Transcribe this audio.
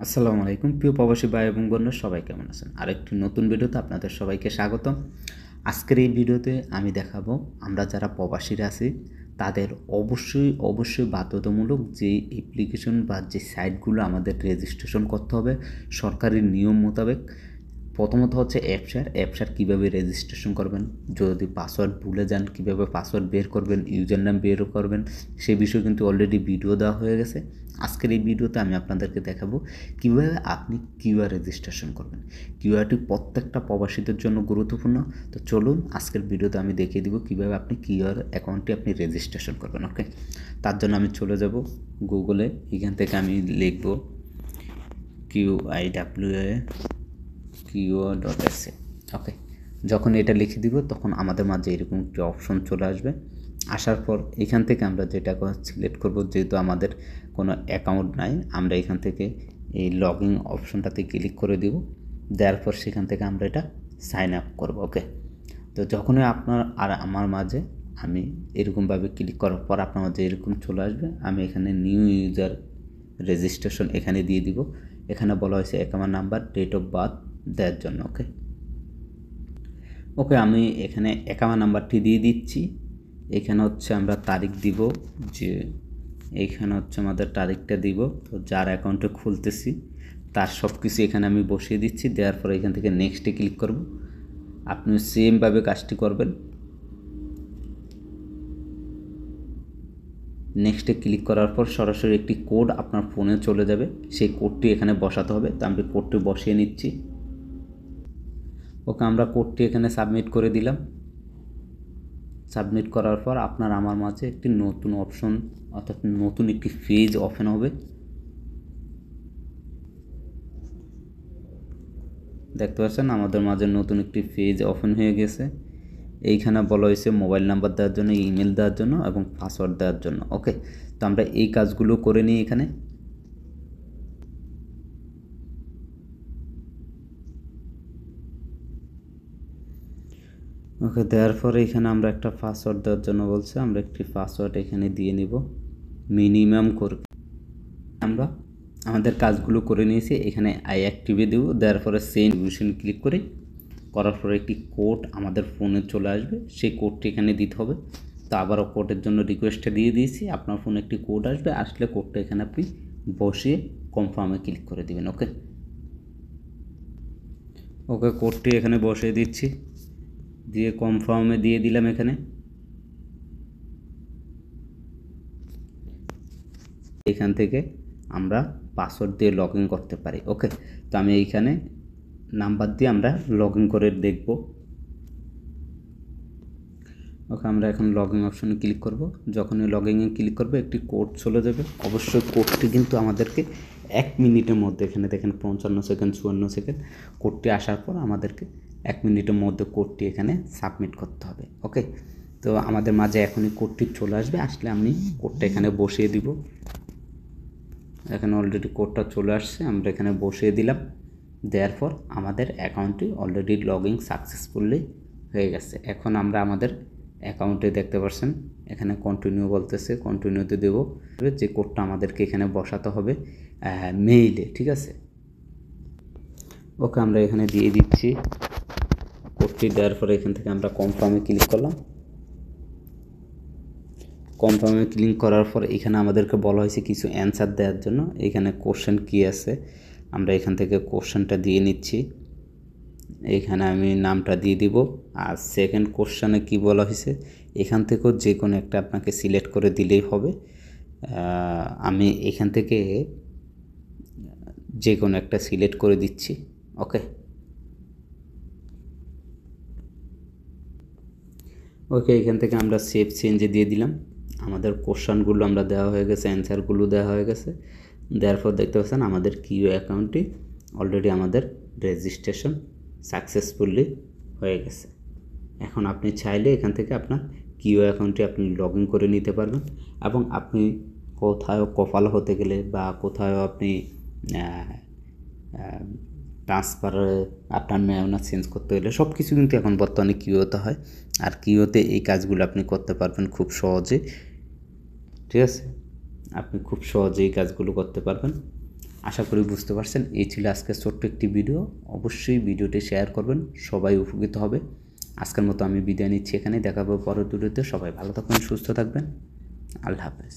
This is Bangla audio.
আসসালামু আলাইকুম প্রিয় প্রবাসী ভাই এবং বোনরা, সবাই কেমন আছেন? আরেকটি নতুন ভিডিওতে আপনাদের সবাইকে স্বাগতম। আজকের এই ভিডিওতে আমি দেখাবো আমরা যারা প্রবাসীরা আছি তাদের অবশ্যই বাধ্যতামূলক যে অ্যাপ্লিকেশন বা যে সাইটগুলো আমাদের রেজিস্ট্রেশন করতে হবে সরকারি নিয়ম মোতাবেক। প্রথমত হচ্ছে অ্যাপসার কীভাবে রেজিস্ট্রেশন করবেন, যদি পাসওয়ার্ড ভুলে যান কীভাবে পাসওয়ার্ড বের করবেন, ইউজার নাম বের করবেন, সে বিষয়ে কিন্তু অলরেডি ভিডিও দেওয়া হয়ে গেছে। আজকের এই ভিডিওতে আমি আপনাদেরকে দেখাবো কীভাবে আপনি কিউআর রেজিস্ট্রেশন করবেন। কিউআরটি প্রত্যেকটা প্রবাসীদের জন্য গুরুত্বপূর্ণ। তো চলুন আজকের ভিডিওতে আমি দেখিয়ে দিব কীভাবে আপনি কিউআর অ্যাকাউন্টটি আপনি রেজিস্ট্রেশন করবেন। ওকে, তার জন্য আমি চলে যাব গুগলে। এখান থেকে আমি লিখব QIWA.sa। ওকে, যখন এটা লিখে দিব তখন আমাদের মাঝে এরকম একটি অপশন চলে আসবে। আসার পর এখান থেকে আমরা যেটা সিলেক্ট করব, যেহেতু আমাদের কোনো অ্যাকাউন্ট নাই, আমরা এখান থেকে এই লগ ইন অপশনটাতে ক্লিক করে দিব। দেওয়ার পর সেখান থেকে আমরা এটা সাইন আপ করব। ওকে, তো যখনই আপনার আর আমার মাঝে আমি এরকমভাবে ক্লিক করার পর আপনার মাঝে এরকম চলে আসবে। আমি এখানে নিউ ইউজার রেজিস্ট্রেশন এখানে দিয়ে দিব। এখানে বলা হয়েছে account number, date of birth দেওয়ার জন্য। ওকে, আমি এখানে অ্যাকাউন্ট নাম্বারটি দিয়ে দিচ্ছি। এখানে হচ্ছে আমরা তারিখ দিব, যে এইখানে হচ্ছে আমাদের তারিখটা দিব। তো যার অ্যাকাউন্টে খুলতেছি তার সব কিছু এখানে আমি বসিয়ে দিচ্ছি। দেওয়ার পরে এখান থেকে নেক্সটে ক্লিক করব। আপনি সেমভাবে কাজটি করবেন। নেক্সটে ক্লিক করার পর সরাসরি একটি কোড আপনার ফোনে চলে যাবে, সেই কোডটি এখানে বসাতে হবে। তো আমি কোডটি বসিয়ে নিচ্ছি। ওকে, আমরা কোডটি এখানে সাবমিট করে দিলাম। সাবমিট করার পর আপনার আমার মাঝে একটি নতুন অপশন, অর্থাৎ নতুন একটি পেজ ওপেন হবে। দেখতে পাচ্ছেন আমাদের মাঝে নতুন একটি পেজ ওপেন হয়ে গেছে। এইখানে বলা হয়েছে মোবাইল নাম্বার দেওয়ার জন্য, ইমেল দেওয়ার জন্য এবং পাসওয়ার্ড দেওয়ার জন্য। ওকে, তো আমরা এই কাজগুলো করে নিই এখানে। ওকে, দেওয়ার পরে এখানে আমরা একটা পাসওয়ার্ড দেওয়ার জন্য বলছে, আমরা একটি পাসওয়ার্ড এখানে দিয়ে নিব মিনিমাম করে। আমরা আমাদের কাজগুলো করে নিয়েছি। এখানে আই অ্যাক্টিভে দেবো। দেওয়ার পরে সেন্ড ক্লিক করে করার পরে একটি কোড আমাদের ফোনে চলে আসবে, সেই কোডটি এখানে দিতে হবে। তো আবারও কোডের জন্য রিকোয়েস্টটা দিয়ে দিয়েছি। আপনার ফোনে একটি কোড আসবে, আসলে কোডটা এখানে আপনি বসিয়ে কনফার্মে ক্লিক করে দিবেন। ওকে, কোডটি এখানে বসিয়ে দিচ্ছি, দিয়ে কনফার্মে দিয়ে দিলাম। এখানে এখান থেকে আমরা পাসওয়ার্ড দিয়ে লগ ইন করতে পারি। ওকে, তো আমি এইখানে নাম্বার দিয়ে আমরা লগ ইন করে দেখব। ওকে, আমরা এখন লগ ইন অপশনে ক্লিক করব। যখনই লগ ইনে ক্লিক করব একটি কোড চলে যাবে। অবশ্যই কোডটি কিন্তু আমাদেরকে 1 মিনিটের মধ্যে, এখানে দেখেন 55 সেকেন্ড 54 সেকেন্ড, কোডটি আসার পর আমাদেরকে 1 মিনিটের মধ্যে কোডটি এখানে সাবমিট করতে হবে। ওকে, তো আমাদের মাঝে এখনই কোডটি চলে আসবে। আসলে আমি কোডটা এখানে বসিয়ে দিব। এখানে অলরেডি কোডটা চলে আসছে, আমরা এখানে বসিয়ে দিলাম। দেওয়ার পর আমাদের অ্যাকাউন্টটি অলরেডি লগ ইন সাকসেসফুলি হয়ে গেছে। এখন আমরা আমাদের অ্যাকাউন্টে দেখতে পাচ্ছেন এখানে কন্টিনিউ বলতেছে, কন্টিনিউতে দেবো। যে কোডটা আমাদেরকে এখানে বসাতে হবে মেইলে, ঠিক আছে। ওকে, আমরা এখানে দিয়ে দিচ্ছি কোডটি। দেওয়ার পরে এখান থেকে আমরা কনফার্মে ক্লিক করলাম। কনফার্মে ক্লিক করার পর এখানে আমাদেরকে বলা হয়েছে কিছু অ্যান্সার দেওয়ার জন্য। এখানে কোশ্চেন কী আছে, আমরা এখান থেকে কোশ্চেনটা দিয়ে নিচ্ছি। এখানে আমি নামটা দিয়ে দিব। আর সেকেন্ড কোশ্চেনে কি বলা হয়েছে, এখান থেকেও যে কোনো একটা আপনাকে সিলেক্ট করে দিলেই হবে। আমি এখান থেকে যে কোনো একটা সিলেক্ট করে দিচ্ছি। ওকে, এখান থেকে আমরা সেভ চেঞ্জে দিয়ে দিলাম। আমাদের কোশ্চেনগুলো আমরা দেওয়া হয়ে গেছে, অ্যান্সারগুলো দেওয়া হয়ে গেছে। দেওয়ার পর দেখতে পাচ্ছেন আমাদের কিউ অ্যাকাউন্টটি অলরেডি আমাদের রেজিস্ট্রেশন সাকসেসফুলি হয়ে গেছে। এখন আপনি চাইলে এখান থেকে আপনার কিউ অ্যাকাউন্টটি আপনি লগ ইন করে নিতে পারবেন, এবং আপনি কোথাও কপাল হতে গেলে বা কোথাও আপনি ট্রান্সফার আপনার মেয়াদ চেঞ্জ করতে হলে সব কিছু কিন্তু এখন বর্তমানে কিউতে হয়। আর কিউতে এই কাজগুলো আপনি করতে পারবেন খুব সহজে, ঠিক আছে। আপনি খুব সহজেই কাজগুলো করতে পারবেন। আশা করি বুঝতে পারছেন। এই ছিল আজকের ছোট্ট একটি ভিডিও। অবশ্যই ভিডিওটি শেয়ার করবেন, সবাই উপকৃত হবে। আজকের মতো আমি বিদায় নিচ্ছি, এখানে দেখা হবে পরের ভিডিওতে। সবাই ভালো থাকবেন, সুস্থ থাকবেন। আল্লাহ হাফেজ।